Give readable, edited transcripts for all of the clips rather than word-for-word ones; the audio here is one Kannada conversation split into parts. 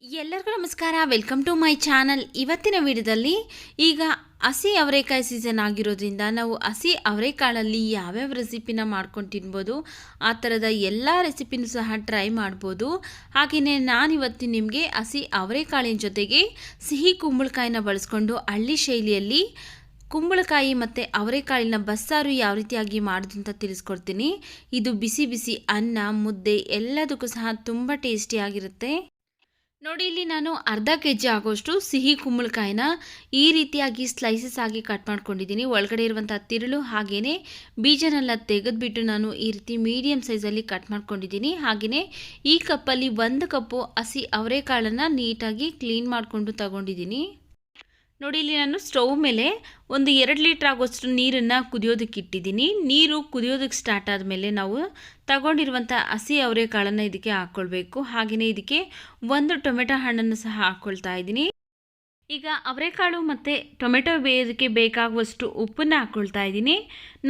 ಎಲ್ಲರಿಗೂ ನಮಸ್ಕಾರ. Welcome to my channel. ಇವತ್ತಿನ ವಿಡಿಯೋದಲ್ಲಿ ಈಗ ಹಸಿ ಅವರೆಕಾಯಿ ಸೀಸನ್ ಆಗಿರೋದ್ರಿಂದ ನಾವು ಹಸಿ ಅವರೆಕಾಳಲ್ಲಿ ಯಾವ್ಯಾವ ರೆಸಿಪಿನ ಮಾಡ್ಕೊಂಡು ತಿನ್ಬೋದು, ಆ ಥರದ ಎಲ್ಲ ರೆಸಿಪಿನೂ ಸಹ ಟ್ರೈ ಮಾಡ್ಬೋದು. ಹಾಗೆಯೇ ನಾನಿವತ್ತು ನಿಮಗೆ ಹಸಿ ಅವರೆಕಾಳಿನ ಜೊತೆಗೆ ಸಿಹಿ ಕುಂಬಳಕಾಯಿನ ಬಳಸ್ಕೊಂಡು ಹಳ್ಳಿ ಶೈಲಿಯಲ್ಲಿ ಕುಂಬಳಕಾಯಿ ಮತ್ತು ಅವರೆಕಾಳಿನ ಬಸ್ಸಾರು ಯಾವ ರೀತಿಯಾಗಿ ಮಾಡೋದು ಅಂತ ತಿಳಿಸ್ಕೊಡ್ತೀನಿ. ಇದು ಬಿಸಿ ಬಿಸಿ ಅನ್ನ, ಮುದ್ದೆ ಎಲ್ಲದಕ್ಕೂ ಸಹ ತುಂಬ ಟೇಸ್ಟಿಯಾಗಿರುತ್ತೆ. ನೋಡಿ, ಇಲ್ಲಿ ನಾನು ಅರ್ಧ ಕೆಜಿ ಆಗೋಷ್ಟು ಸಿಹಿ ಕುಂಬಳಕಾಯಿನ ಈ ರೀತಿಯಾಗಿ ಸ್ಲೈಸಸ್ ಆಗಿ ಕಟ್ ಮಾಡ್ಕೊಂಡಿದ್ದೀನಿ. ಒಳಗಡೆ ಇರುವಂಥ ತಿರುಳು ಹಾಗೆಯೇ ಬೀಜನೆಲ್ಲ ತೆಗೆದುಬಿಟ್ಟು ನಾನು ಈ ರೀತಿ ಮೀಡಿಯಮ್ ಸೈಜಲ್ಲಿ ಕಟ್ ಮಾಡ್ಕೊಂಡಿದ್ದೀನಿ. ಹಾಗೆಯೇ ಈ ಕಪ್ಪಲ್ಲಿ 1 ಕಪ್ಪು ಹಸಿ ಅವರೆಕಾಳನ್ನು ನೀಟಾಗಿ ಕ್ಲೀನ್ ಮಾಡಿಕೊಂಡು ತಗೊಂಡಿದ್ದೀನಿ. ನೋಡಿ, ಇಲ್ಲಿ ನಾನು ಸ್ಟವ್ ಮೇಲೆ ಒಂದು 2 ಲೀಟ್ರ್ ಆಗೋಷ್ಟು ನೀರನ್ನು ಕುದಿಯೋದಕ್ಕೆ ಇಟ್ಟಿದ್ದೀನಿ. ನೀರು ಕುದಿಯೋದಕ್ಕೆ ಸ್ಟಾರ್ಟ್ ಆದಮೇಲೆ ನಾವು ತಗೊಂಡಿರುವಂಥ ಹಸಿ ಅವರೆಕಾಳನ್ನು ಇದಕ್ಕೆ ಹಾಕ್ಕೊಳ್ಬೇಕು. ಹಾಗೆಯೇ ಇದಕ್ಕೆ 1 ಟೊಮೆಟೊ ಹಣ್ಣನ್ನು ಸಹ ಹಾಕ್ಕೊಳ್ತಾ ಇದ್ದೀನಿ. ಈಗ ಅವರೆಕಾಳು ಮತ್ತು ಟೊಮೆಟೊ ಬೇಯೋದಕ್ಕೆ ಬೇಕಾಗುವಷ್ಟು ಉಪ್ಪನ್ನು ಹಾಕ್ಕೊಳ್ತಾ ಇದ್ದೀನಿ.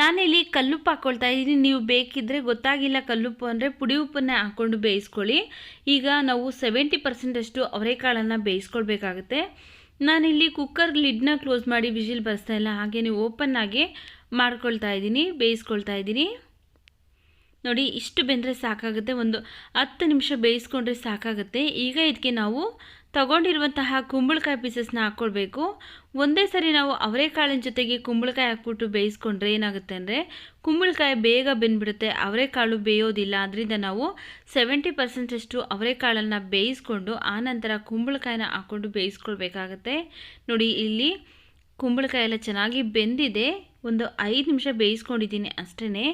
ನಾನಿಲ್ಲಿ ಕಲ್ಲುಪ್ಪು ಹಾಕ್ಕೊಳ್ತಾ ಇದ್ದೀನಿ. ನೀವು ಬೇಕಿದ್ದರೆ, ಗೊತ್ತಾಗಿಲ್ಲ ಕಲ್ಲುಪ್ಪು ಅಂದರೆ ಪುಡಿ ಉಪ್ಪನ್ನು ಹಾಕ್ಕೊಂಡು ಬೇಯಿಸ್ಕೊಳ್ಳಿ. ಈಗ ನಾವು 70% ಅವರೆಕಾಳನ್ನು ಬೇಯಿಸ್ಕೊಳ್ಬೇಕಾಗುತ್ತೆ. ನಾನಿಲ್ಲಿ ಕುಕ್ಕರ್ ಲಿಡ್ನ ಕ್ಲೋಸ್ ಮಾಡಿ ವಿಜಿಲ್ ಬರ್ಸ್ತಾ ಇಲ್ಲ, ಹಾಗೆಯೇ ಓಪನ್ ಆಗಿ ಮಾಡ್ಕೊಳ್ತಾ ಇದ್ದೀನಿ, ಬೇಯಿಸ್ಕೊಳ್ತಾ ಇದ್ದೀನಿ. ನೋಡಿ, ಇಷ್ಟು ಬೆಂದರೆ ಸಾಕಾಗುತ್ತೆ. ಒಂದು 10 ನಿಮಿಷ ಬೇಯಿಸ್ಕೊಂಡ್ರೆ ಸಾಕಾಗುತ್ತೆ. ಈಗ ಇದಕ್ಕೆ ನಾವು ತಗೊಂಡಿರುವಂತಹ ಕುಂಬಳಕಾಯಿ ಪೀಸಸ್ನ ಹಾಕ್ಕೊಳ್ಬೇಕು. ಒಂದೇ ಸರಿ ನಾವು ಅವರೆಕಾಳಿನ ಜೊತೆಗೆ ಕುಂಬಳಕಾಯಿ ಹಾಕ್ಬಿಟ್ಟು ಬೇಯಿಸ್ಕೊಂಡ್ರೆ ಏನಾಗುತ್ತೆ ಅಂದರೆ ಕುಂಬಳಕಾಯಿ ಬೇಗ ಬೆಂದ್ಬಿಡುತ್ತೆ, ಅವರೆಕಾಳು ಬೇಯೋದಿಲ್ಲ. ಅದರಿಂದ ನಾವು 70% ಅವರೆಕಾಳನ್ನು ಬೇಯಿಸ್ಕೊಂಡು ಆನಂತರ ಕುಂಬಳಕಾಯಿನ ಹಾಕ್ಕೊಂಡು ಬೇಯಿಸ್ಕೊಳ್ಬೇಕಾಗತ್ತೆ. ನೋಡಿ, ಇಲ್ಲಿ ಕುಂಬಳಕಾಯಿ ಎಲ್ಲ ಚೆನ್ನಾಗಿ ಬೆಂದಿದೆ. ಒಂದು 5 ನಿಮಿಷ ಬೇಯಿಸ್ಕೊಂಡಿದ್ದೀನಿ ಅಷ್ಟೇ.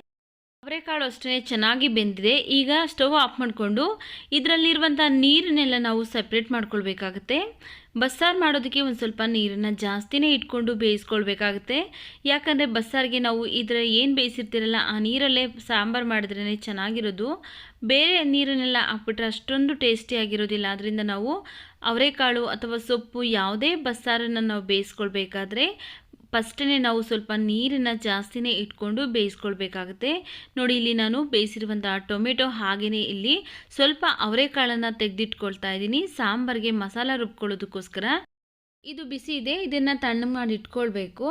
ಅವರೆಕಾಳು ಅಷ್ಟೇ ಚೆನ್ನಾಗಿ ಬೆಂದಿದೆ. ಈಗ ಸ್ಟವ್ ಆಫ್ ಮಾಡಿಕೊಂಡು ಇದರಲ್ಲಿರುವಂಥ ನೀರನ್ನೆಲ್ಲ ನಾವು ಸಪ್ರೇಟ್ ಮಾಡ್ಕೊಳ್ಬೇಕಾಗತ್ತೆ. ಬಸ್ಸಾರು ಮಾಡೋದಕ್ಕೆ ಒಂದು ಸ್ವಲ್ಪ ನೀರನ್ನು ಜಾಸ್ತಿನೇ ಇಟ್ಕೊಂಡು ಬೇಯಿಸ್ಕೊಳ್ಬೇಕಾಗುತ್ತೆ. ಯಾಕಂದರೆ ಬಸ್ಸಾರಿಗೆ ನಾವು ಇದರ ಏನು ಬೇಯಿಸಿರ್ತೀರಲ್ಲ ಆ ನೀರಲ್ಲೇ ಸಾಂಬಾರು ಮಾಡಿದ್ರೇ ಚೆನ್ನಾಗಿರೋದು. ಬೇರೆ ನೀರನ್ನೆಲ್ಲ ಹಾಕ್ಬಿಟ್ರೆ ಅಷ್ಟೊಂದು ಟೇಸ್ಟಿಯಾಗಿರೋದಿಲ್ಲ. ಅದರಿಂದ ನಾವು ಅವರೆಕಾಳು ಅಥವಾ ಸೊಪ್ಪು ಯಾವುದೇ ಬಸ್ಸಾರನ್ನು ನಾವು ಬೇಯಿಸ್ಕೊಳ್ಬೇಕಾದ್ರೆ ಫಸ್ಟೇ ನಾವು ಸ್ವಲ್ಪ ನೀರನ್ನು ಜಾಸ್ತಿನೇ ಇಟ್ಕೊಂಡು ಬೇಯಿಸ್ಕೊಳ್ಬೇಕಾಗುತ್ತೆ. ನೋಡಿ, ಇಲ್ಲಿ ನಾನು ಬೇಯಿಸಿರುವಂಥ ಟೊಮೆಟೊ ಹಾಗೆಯೇ ಇಲ್ಲಿ ಸ್ವಲ್ಪ ಅವರೆಕಾಳನ್ನು ತೆಗೆದಿಟ್ಕೊಳ್ತಾ ಇದ್ದೀನಿ ಸಾಂಬಾರಿಗೆ ಮಸಾಲ ರುಬ್ಕೊಳ್ಳೋದಕ್ಕೋಸ್ಕರ. ಇದು ಬಿಸಿ ಇದೆ, ಇದನ್ನು ತಣ್ಣಗೆ ಮಾಡಿ ಇಟ್ಕೊಳ್ಬೇಕು.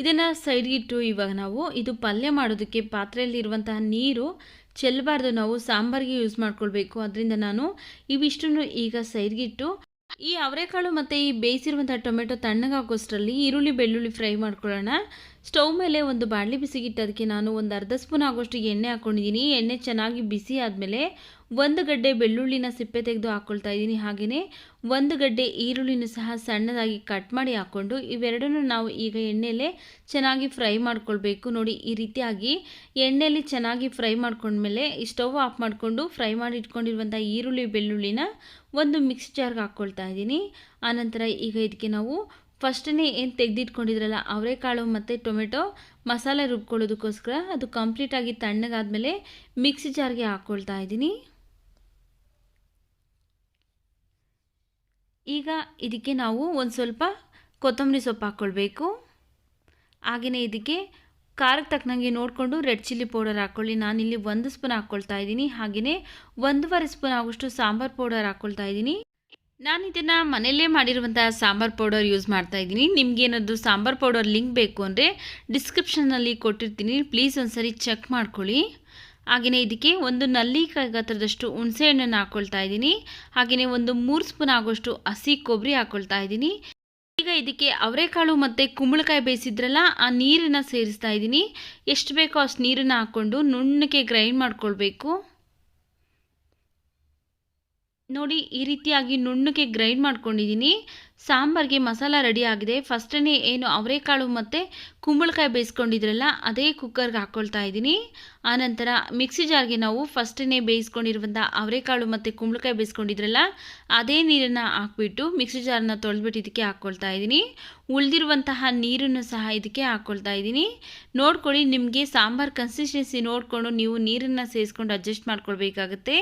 ಇದನ್ನು ಸೈಡ್ಗಿಟ್ಟು ಇವಾಗ ನಾವು ಇದು ಪಲ್ಯ ಮಾಡೋದಕ್ಕೆ ಪಾತ್ರೆಯಲ್ಲಿರುವಂತಹ ನೀರು ಚೆಲ್ಲಬಾರ್ದು, ನಾವು ಸಾಂಬಾರಿಗೆ ಯೂಸ್ ಮಾಡ್ಕೊಳ್ಬೇಕು. ಅದರಿಂದ ನಾನು ಇವಿಷ್ಟನ್ನು ಈಗ ಸೈಡ್ಗಿಟ್ಟು ಈ ಅವರೆಕಾಳು ಮತ್ತು ಈ ಬೇಯಿಸಿರುವಂಥ ಟೊಮೆಟೊ ತಣ್ಣಗಾಗೋಷ್ಟರಲ್ಲಿ ಈರುಳ್ಳಿ ಬೆಳ್ಳುಳ್ಳಿ ಫ್ರೈ ಮಾಡ್ಕೊಳ್ಳೋಣ. ಸ್ಟವ್ ಮೇಲೆ ಒಂದು ಬಾಣಲಿ ಬಿಸಿಗಿಟ್ಟು ಅದಕ್ಕೆ ನಾನು ಒಂದು ಅರ್ಧ ಸ್ಪೂನ್ ಆಗೋಷ್ಟು ಎಣ್ಣೆ ಹಾಕ್ಕೊಂಡಿದ್ದೀನಿ. ಎಣ್ಣೆ ಚೆನ್ನಾಗಿ ಬಿಸಿ ಆದಮೇಲೆ 1 ಗಡ್ಡೆ ಬೆಳ್ಳುಳ್ಳಿನ ಸಿಪ್ಪೆ ತೆಗೆದು ಹಾಕ್ಕೊಳ್ತಾ ಇದ್ದೀನಿ. ಹಾಗೆಯೇ 1 ಗಡ್ಡೆ ಈರುಳ್ಳಿನೂ ಸಹ ಸಣ್ಣದಾಗಿ ಕಟ್ ಮಾಡಿ ಹಾಕ್ಕೊಂಡು ಇವೆರಡನ್ನೂ ನಾವು ಈಗ ಎಣ್ಣೆಯಲ್ಲೇ ಚೆನ್ನಾಗಿ ಫ್ರೈ ಮಾಡ್ಕೊಳ್ಬೇಕು. ನೋಡಿ, ಈ ರೀತಿಯಾಗಿ ಎಣ್ಣೆಯಲ್ಲಿ ಚೆನ್ನಾಗಿ ಫ್ರೈ ಮಾಡ್ಕೊಂಡ್ಮೇಲೆ ಈ ಸ್ಟವ್ ಆಫ್ ಮಾಡಿಕೊಂಡು ಫ್ರೈ ಮಾಡಿ ಇಟ್ಕೊಂಡಿರುವಂಥ ಈರುಳ್ಳಿ ಬೆಳ್ಳುಳ್ಳಿನ ಒಂದು ಮಿಕ್ಸಿ ಜಾರ್ಗೆ ಹಾಕ್ಕೊಳ್ತಾ ಇದ್ದೀನಿ. ಆನಂತರ ಈಗ ಇದಕ್ಕೆ ನಾವು ಫಸ್ಟೇ ಏನು ತೆಗೆದಿಟ್ಕೊಂಡಿದ್ರಲ್ಲ ಅವರೆಕಾಳು ಮತ್ತು ಟೊಮೆಟೊ ಮಸಾಲೆ ರುಬ್ಕೊಳ್ಳೋದಕ್ಕೋಸ್ಕರ ಅದು ಕಂಪ್ಲೀಟಾಗಿ ತಣ್ಣಗಾದ್ಮೇಲೆ ಮಿಕ್ಸಿ ಜಾರ್ಗೆ ಹಾಕ್ಕೊಳ್ತಾ ಇದ್ದೀನಿ. ಈಗ ಇದಕ್ಕೆ ನಾವು ಒಂದು ಸ್ವಲ್ಪ ಕೊತ್ತಂಬರಿ ಸೊಪ್ಪು ಹಾಕ್ಕೊಳ್ಬೇಕು. ಹಾಗೆಯೇ ಇದಕ್ಕೆ ಖಾರಕ್ಕೆ ತಕ್ಕನಂಗೆ ನೋಡಿಕೊಂಡು ರೆಡ್ ಚಿಲ್ಲಿ ಪೌಡರ್ ಹಾಕ್ಕೊಳ್ಳಿ. ನಾನಿಲ್ಲಿ 1 ಸ್ಪೂನ್ ಹಾಕ್ಕೊಳ್ತಾ ಇದ್ದೀನಿ. ಹಾಗೆಯೇ 1.5 ಸ್ಪೂನ್ ಆಗೋಷ್ಟು ಸಾಂಬಾರು ಪೌಡರ್ ಹಾಕ್ಕೊಳ್ತಾ ಇದ್ದೀನಿ. ನಾನು ಇದನ್ನು ಮನೆಯಲ್ಲೇ ಮಾಡಿರುವಂಥ ಸಾಂಬಾರು ಪೌಡರ್ ಯೂಸ್ ಮಾಡ್ತಾ ಇದ್ದೀನಿ. ನಿಮಗೇನಾದರೂ ಸಾಂಬಾರು ಪೌಡರ್ ಲಿಂಕ್ ಬೇಕು ಅಂದರೆ ಡಿಸ್ಕ್ರಿಪ್ಷನ್ನಲ್ಲಿ ಕೊಟ್ಟಿರ್ತೀನಿ, ಪ್ಲೀಸ್ ಒಂದ್ಸರಿ ಚೆಕ್ ಮಾಡ್ಕೊಳ್ಳಿ. ಹಾಗೆಯೇ ಇದಕ್ಕೆ ಒಂದು ನಲ್ಲಿಕಾಯಿ ಗಾತ್ರದಷ್ಟು ಹುಣಸೆಹಣ್ಣನ್ನು ಹಾಕ್ಕೊಳ್ತಾ ಇದ್ದೀನಿ. ಹಾಗೆಯೇ ಒಂದು 3 ಸ್ಪೂನ್ ಆಗೋಷ್ಟು ಹಸಿ ಕೊಬ್ಬರಿ ಹಾಕ್ಕೊಳ್ತಾ ಇದ್ದೀನಿ. ಈಗ ಇದಕ್ಕೆ ಅವರೆಕಾಳು ಮತ್ತು ಕುಂಬಳಕಾಯಿ ಬೇಯಿಸಿದ್ರಲ್ಲ ಆ ನೀರನ್ನು ಸೇರಿಸ್ತಾ ಇದ್ದೀನಿ. ಎಷ್ಟು ಬೇಕೋ ಅಷ್ಟು ನೀರನ್ನು ಹಾಕ್ಕೊಂಡು ನುಣ್ಣಗೆ ಗ್ರೈಂಡ್ ಮಾಡ್ಕೊಳ್ಬೇಕು. ನೋಡಿ, ಈ ರೀತಿಯಾಗಿ ನುಣ್ಣಗೆ ಗ್ರೈಂಡ್ ಮಾಡ್ಕೊಂಡಿದ್ದೀನಿ. ಸಾಂಬಾರಿಗೆ ಮಸಾಲ ರೆಡಿ ಆಗಿದೆ. ಫಸ್ಟೇ ಏನು ಅವರೆಕಾಳು ಮತ್ತು ಕುಂಬಳಕಾಯಿ ಬೇಯಿಸ್ಕೊಂಡಿದ್ರಲ್ಲ ಅದೇ ಕುಕ್ಕರ್ಗೆ ಹಾಕ್ಕೊಳ್ತಾ ಇದ್ದೀನಿ. ಆನಂತರ ಮಿಕ್ಸಿ ಜಾರ್ಗೆ ನಾವು ಫಸ್ಟೇ ಬೇಯಿಸ್ಕೊಂಡಿರುವಂಥ ಅವರೆಕಾಳು ಮತ್ತು ಕುಂಬಳಕಾಯಿ ಬೇಯಿಸ್ಕೊಂಡಿದ್ರಲ್ಲ ಅದೇ ನೀರನ್ನು ಹಾಕ್ಬಿಟ್ಟು ಮಿಕ್ಸಿ ಜಾರನ್ನ ತೊಳೆದ್ಬಿಟ್ಟು ಇದಕ್ಕೆ ಹಾಕ್ಕೊಳ್ತಾ ಇದ್ದೀನಿ. ಉಳಿದಿರುವಂತಹ ನೀರನ್ನು ಸಹ ಇದಕ್ಕೆ ಹಾಕ್ಕೊಳ್ತಾ ಇದ್ದೀನಿ. ನೋಡ್ಕೊಳ್ಳಿ, ನಿಮಗೆ ಸಾಂಬಾರು ಕನ್ಸಿಸ್ಟೆನ್ಸಿ ನೋಡಿಕೊಂಡು ನೀವು ನೀರನ್ನು ಸೇರಿಸ್ಕೊಂಡು ಅಡ್ಜಸ್ಟ್ ಮಾಡ್ಕೊಳ್ಬೇಕಾಗತ್ತೆ.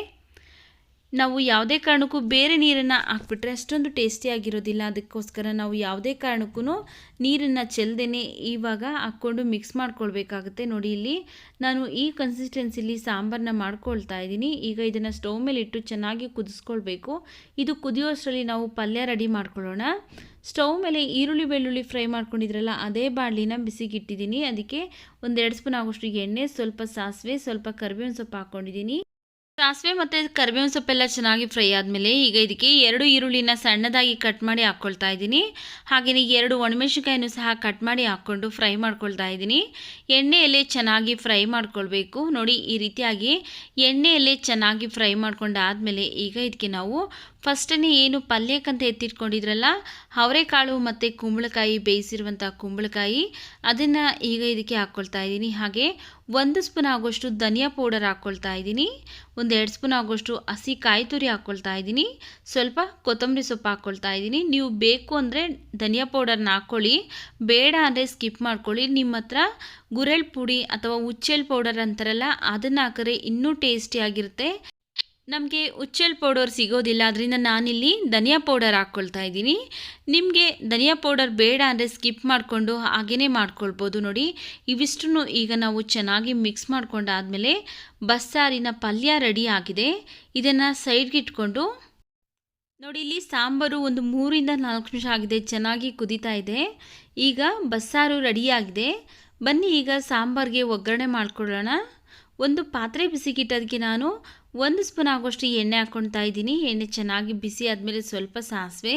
ನಾವು ಯಾವುದೇ ಕಾರಣಕ್ಕೂ ಬೇರೆ ನೀರನ್ನು ಹಾಕ್ಬಿಟ್ರೆ ಅಷ್ಟೊಂದು ಟೇಸ್ಟಿಯಾಗಿರೋದಿಲ್ಲ. ಅದಕ್ಕೋಸ್ಕರ ನಾವು ಯಾವುದೇ ಕಾರಣಕ್ಕೂ ನೀರನ್ನು ಚೆಲ್ಲದೇನೆ ಇವಾಗ ಹಾಕ್ಕೊಂಡು ಮಿಕ್ಸ್ ಮಾಡ್ಕೊಳ್ಬೇಕಾಗುತ್ತೆ. ನೋಡಿ ಇಲ್ಲಿ ನಾನು ಈ ಕನ್ಸಿಸ್ಟೆನ್ಸಿಲಿ ಸಾಂಬಾರನ್ನ ಮಾಡ್ಕೊಳ್ತಾ ಇದ್ದೀನಿ. ಈಗ ಇದನ್ನು ಸ್ಟವ್ ಮೇಲೆ ಇಟ್ಟು ಚೆನ್ನಾಗಿ ಕುದಿಸ್ಕೊಳ್ಬೇಕು. ಇದು ಕುದಿಯೋಷ್ಟರಲ್ಲಿ ನಾವು ಪಲ್ಯ ರೆಡಿ ಮಾಡ್ಕೊಳ್ಳೋಣ. ಸ್ಟವ್ ಮೇಲೆ ಈರುಳ್ಳಿ ಬೆಳ್ಳುಳ್ಳಿ ಫ್ರೈ ಮಾಡ್ಕೊಂಡಿದ್ರಲ್ಲ ಅದೇ ಬಾಣಲಿನ ಬಿಸಿಗಿಟ್ಟಿದ್ದೀನಿ. ಅದಕ್ಕೆ 1-2 ಸ್ಪೂನ್ ಆಗೋಷ್ಟು ಎಣ್ಣೆ, ಸ್ವಲ್ಪ ಸಾಸಿವೆ, ಸ್ವಲ್ಪ ಕರಿಬೇವಿನ ಸೊಪ್ಪು ಹಾಕ್ಕೊಂಡಿದ್ದೀನಿ. ಸಾಸಿವೆ ಮತ್ತು ಕರಿಬೇವಿನ ಸೊಪ್ಪೆಲ್ಲ ಚೆನ್ನಾಗಿ ಫ್ರೈ ಆದಮೇಲೆ ಈಗ ಇದಕ್ಕೆ 2 ಈರುಳ್ಳಿನ ಸಣ್ಣದಾಗಿ ಕಟ್ ಮಾಡಿ ಹಾಕ್ಕೊಳ್ತಾ ಇದ್ದೀನಿ. ಹಾಗೆಯೇ 2 ಒಣಮೆಣಸಿನಕಾಯನ್ನು ಸಹ ಕಟ್ ಮಾಡಿ ಹಾಕ್ಕೊಂಡು ಫ್ರೈ ಮಾಡ್ಕೊಳ್ತಾ ಇದ್ದೀನಿ. ಎಣ್ಣೆಯಲ್ಲೇ ಚೆನ್ನಾಗಿ ಫ್ರೈ ಮಾಡ್ಕೊಳ್ಬೇಕು. ನೋಡಿ ಈ ರೀತಿಯಾಗಿ ಎಣ್ಣೆಯಲ್ಲೇ ಚೆನ್ನಾಗಿ ಫ್ರೈ ಮಾಡ್ಕೊಂಡಾದಮೇಲೆ ಈಗ ಇದಕ್ಕೆ ನಾವು ಫಸ್ಟನೇ ಏನು ಪಲ್ಯಕ್ಕಂತ ಎತ್ತಿಟ್ಕೊಂಡಿದ್ರಲ್ಲ ಅವರೆಕಾಳು ಮತ್ತು ಕುಂಬಳಕಾಯಿ, ಬೇಯಿಸಿರುವಂಥ ಕುಂಬಳಕಾಯಿ, ಅದನ್ನು ಈಗ ಇದಕ್ಕೆ ಹಾಕ್ಕೊಳ್ತಾ ಇದ್ದೀನಿ. ಹಾಗೆ 1 ಸ್ಪೂನ್ ಆಗೋಷ್ಟು ಧನಿಯಾ ಪೌಡರ್ ಹಾಕ್ಕೊಳ್ತಾ ಇದ್ದೀನಿ. 1-2 ಸ್ಪೂನ್ ಆಗೋಷ್ಟು ಹಸಿ ಕಾಯಿ ತುರಿ ಹಾಕ್ಕೊಳ್ತಾ ಇದ್ದೀನಿ. ಸ್ವಲ್ಪ ಕೊತ್ತಂಬರಿ ಸೊಪ್ಪು ಹಾಕ್ಕೊಳ್ತಾ ಇದ್ದೀನಿ. ನೀವು ಬೇಕು ಅಂದರೆ ಧನಿಯಾ ಪೌಡರ್ನ ಹಾಕ್ಕೊಳ್ಳಿ, ಬೇಡ ಅಂದರೆ ಸ್ಕಿಪ್ ಮಾಡ್ಕೊಳ್ಳಿ. ನಿಮ್ಮ ಹತ್ರ ಗುರೆಳ್ ಪುಡಿ ಅಥವಾ ಹುಚ್ಚೆಳ್ ಪೌಡರ್ ಅಂತಾರಲ್ಲ ಅದನ್ನು ಹಾಕಿದ್ರೆ ಇನ್ನೂ ಟೇಸ್ಟಿಯಾಗಿರುತ್ತೆ. ನಮಗೆ ಹುಚ್ಚೆಳ್ ಪೌಡರ್ ಸಿಗೋದಿಲ್ಲ, ಅದರಿಂದ ನಾನಿಲ್ಲಿ ಧನಿಯಾ ಪೌಡರ್ ಹಾಕ್ಕೊಳ್ತಾ ಇದ್ದೀನಿ. ನಿಮಗೆ ಧನಿಯಾ ಪೌಡರ್ ಬೇಡ ಅಂದರೆ ಸ್ಕಿಪ್ ಮಾಡಿಕೊಂಡು ಹಾಗೇ ಮಾಡ್ಕೊಳ್ಬೋದು. ನೋಡಿ ಇವಿಷ್ಟನ್ನು ಈಗ ನಾವು ಚೆನ್ನಾಗಿ ಮಿಕ್ಸ್ ಮಾಡ್ಕೊಂಡಾದಮೇಲೆ ಬಸ್ಸಾರಿನ ಪಲ್ಯ ರೆಡಿ ಆಗಿದೆ. ಇದನ್ನು ಸೈಡ್ಗೆ ಇಟ್ಕೊಂಡು ನೋಡಿ ಇಲ್ಲಿ ಸಾಂಬಾರು ಒಂದು 3-4 ನಿಮಿಷ ಆಗಿದೆ, ಚೆನ್ನಾಗಿ ಕುದೀತಾ ಇದೆ. ಈಗ ಬಸ್ಸಾರು ರೆಡಿಯಾಗಿದೆ. ಬನ್ನಿ ಈಗ ಸಾಂಬಾರಿಗೆ ಒಗ್ಗರಣೆ ಮಾಡ್ಕೊಳ್ಳೋಣ. ಒಂದು ಪಾತ್ರೆ ಬಿಸಿಗಿಟ್ಟೋದಕ್ಕೆ ನಾನು 1 ಸ್ಪೂನ್ ಆಗೋಷ್ಟು ಎಣ್ಣೆ ಹಾಕ್ಕೊಳ್ತಾ ಇದ್ದೀನಿ. ಎಣ್ಣೆ ಚೆನ್ನಾಗಿ ಬಿಸಿ ಆದಮೇಲೆ ಸ್ವಲ್ಪ ಸಾಸಿವೆ,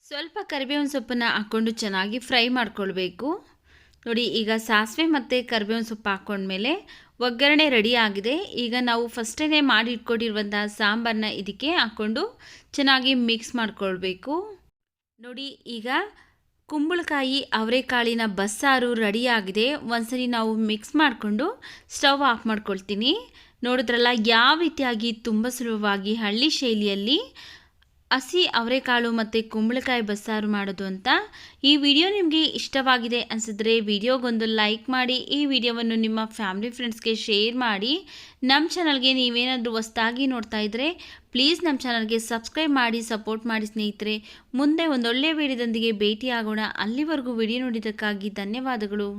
ಸ್ವಲ್ಪ ಕರಿಬೇವಿನ ಸೊಪ್ಪನ್ನು ಹಾಕ್ಕೊಂಡು ಚೆನ್ನಾಗಿ ಫ್ರೈ ಮಾಡ್ಕೊಳ್ಬೇಕು. ನೋಡಿ ಈಗ ಸಾಸಿವೆ ಮತ್ತು ಕರಿಬೇವಿನ ಸೊಪ್ಪು ಹಾಕ್ಕೊಂಡ್ಮೇಲೆ ಒಗ್ಗರಣೆ ರೆಡಿ ಆಗಿದೆ. ಈಗ ನಾವು ಫಸ್ಟೇ ಮಾಡಿ ಇಟ್ಕೊಂಡಿರುವಂಥ ಸಾಂಬಾರನ್ನ ಇದಕ್ಕೆ ಹಾಕ್ಕೊಂಡು ಚೆನ್ನಾಗಿ ಮಿಕ್ಸ್ ಮಾಡ್ಕೊಳ್ಬೇಕು. ನೋಡಿ ಈಗ ಕುಂಬಳಕಾಯಿ ಅವರೆಕಾಳಿನ ಬಸ್ಸಾರು ರೆಡಿಯಾಗಿದೆ. ಒಂದ್ಸರಿ ನಾವು ಮಿಕ್ಸ್ ಮಾಡಿಕೊಂಡು ಸ್ಟವ್ ಆಫ್ ಮಾಡ್ಕೊಳ್ತೀನಿ. ನೋಡಿದ್ರಲ್ಲ ಯಾವ ರೀತಿಯಾಗಿ ತುಂಬ ಸುಲಭವಾಗಿ ಹಳ್ಳಿ ಶೈಲಿಯಲ್ಲಿ ಹಸಿ ಅವರೆಕಾಳು ಮತ್ತು ಕುಂಬಳಕಾಯಿ ಬಸ್ಸಾರು ಮಾಡೋದು ಅಂತ. ಈ ವಿಡಿಯೋ ನಿಮಗೆ ಇಷ್ಟವಾಗಿದೆ ಅನಿಸಿದ್ರೆ ವಿಡಿಯೋಗೊಂದು ಲೈಕ್ ಮಾಡಿ, ಈ ವಿಡಿಯೋವನ್ನು ನಿಮ್ಮ ಫ್ಯಾಮಿಲಿ ಫ್ರೆಂಡ್ಸ್ಗೆ ಶೇರ್ ಮಾಡಿ. ನಮ್ಮ ಚಾನಲ್ಗೆ ನೀವೇನಾದರೂ ಹೊಸದಾಗಿ ನೋಡ್ತಾ ಇದ್ದರೆ ಪ್ಲೀಸ್ ನಮ್ಮ ಚಾನಲ್ಗೆ ಸಬ್ಸ್ಕ್ರೈಬ್ ಮಾಡಿ ಸಪೋರ್ಟ್ ಮಾಡಿ ಸ್ನೇಹಿತರೆ. ಮುಂದೆ ಒಂದೊಳ್ಳೆಯ ವಿಡಿಯೋದೊಂದಿಗೆ ಭೇಟಿ ಆಗೋಣ. ಅಲ್ಲಿವರೆಗೂ ವಿಡಿಯೋ ನೋಡಿದ್ದಕ್ಕಾಗಿ ಧನ್ಯವಾದಗಳು.